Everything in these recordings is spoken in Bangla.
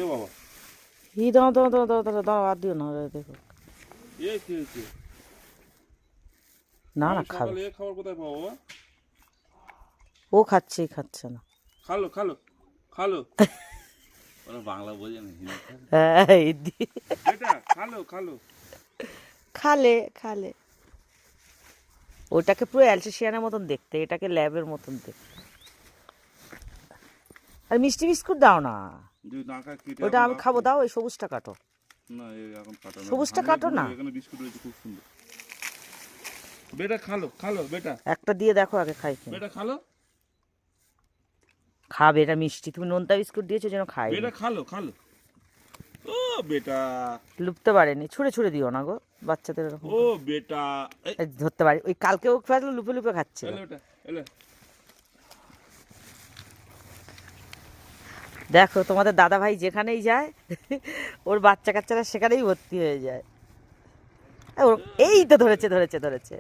এ বাবা ই দাও দাও দাও দাও দাও দাও, আর দিও না, দেখো এ কি হয়েছে? না না আমি খাবে, সকালে এ খাবার কোথায় পাবো বাবা? ও খাচ্ছে খাচ্ছে না। খালো খালো খালো। ওরা বাংলা বোঝে না, হিন্দি খায়। হ্যাঁ এই দিয়ে বেটা খালো খালো। খালে খালে। ওটাকে পুরো অ্যালসেশিয়ানের মতন দেখতে, এটাকে ল্যাবের মতন দেখতে। আর মিষ্টি বিস্কুট দাও না, যদি না খায় কেটে ওটা এখন আমি দাও খাবো, তো। দাও ওই সবুজটা কাটো। না এখন কাটো না, সবুজটা ভাঙলে কাটো গুঁড়ো, না। এখানে বিস্কুট রয়েছে খুব সুন্দর। বেটা খালো খালো বেটা। একটা দিয়ে দেখো আগে খাই কিনা। বেটা খালো। খাবে, এটা মিষ্টি, তুমি নোনতা বিস্কুট দিয়েছো যেন খাই। বেটা খালো খালো। ও বেটা। লুপতে পারেনি, ছুঁড়ে ছুঁড়ে দিও না গো, বাচ্চাদের এরকম। ও বেটা। এই এই ধরতে পারি, ওই কালকেও ফেললো লুপে লুপে খাচ্ছে। এলে বেটা এলে। দেখো তোমাদের দাদা ভাই যেখানেই যায় ওর বাচ্চা কাচ্চারা সেখানেই ভর্তি হয়ে যায়। এই তো ধরেছে ধরেছে ধরেছে।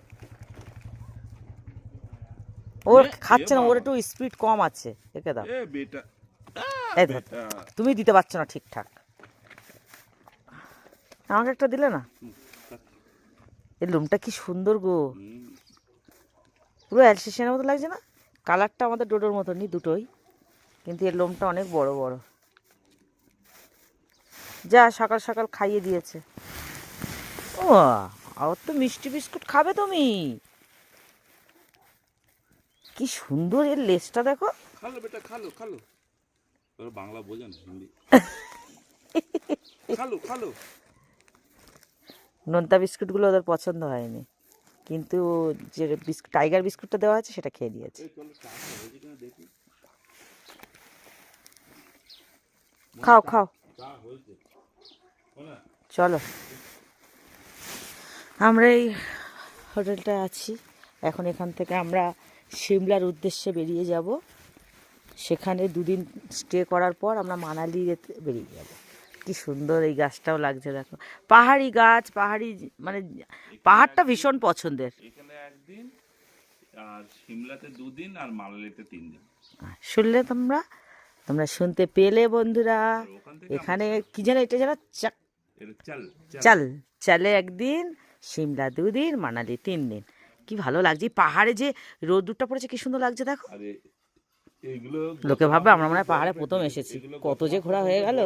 ওর খাচ্ছে না, ওর একটু স্পিড কম আছে, একে দাও। এ বেটা। এই ধর, বেটা। তুমি দিতে পারছো না ঠিকঠাক, আমাকে একটা দিলে না। এই লোমটা কি সুন্দর গো, পুরো অ্যালসেশিয়ানের মতো লাগছে না? কালারটা আমাদের ডোডোর মতনই দুটোই, কিন্তু এর লোমটা অনেক বড় বড়। যা সকাল সকাল খাইয়ে দিয়েছে। ও আর তো মিষ্টি বিস্কুট খাবে তুমি, কি সুন্দর এর লেজটা দেখো। খালো বেটা খালো খালো। ওরা বাংলা বোঝে না, হিন্দি। খালো খালো। নোনতা বিস্কুটগুলো ওদের পছন্দ হয়নি, কিন্তু যে বিস্কুট টাইগার বিস্কুটটা দেওয়া আছে সেটা খেয়ে দিয়েছে। এই চলো চা হয়েছে কিনা দেখি। খাও খাও, চা হয়েছে। শোনা, চলো। আমরা এই হোটেলটায় আছি এখন, এখান থেকে আমরা সিমলার উদ্দেশ্যে বেরিয়ে যাব। সেখানে দুদিন স্টে করার পর আমরা মানালি বেরিয়ে যাব। কি সুন্দর এই গাছটাও লাগছে দেখো, পাহাড়ি গাছ, পাহাড়ি মানে পাহাড়টা ভীষণ পছন্দের। এখানে একদিন, আর সিমলাতে 2 দিন, আর মানালিতে 3 দিন। শুনলে তোমরা, তোমরা শুনতে পেলে বন্ধুরা। আর ওখান থেকে এখানে কি যেন, এটা যেন এটা চাল চাল, চালে একদিন, সিমলা 2 দিন, মানালি 3 দিন। কি ভালো লাগছে, এই পাহাড়ে যে রোদ্দুরটা পড়েছে কি সুন্দর লাগছে দেখো। আরে এইগুলো লোকে ভাববে আমরা মনে হয় পাহাড়ে প্রথম এসেছি, কত যে ঘোরা হয়ে গেল।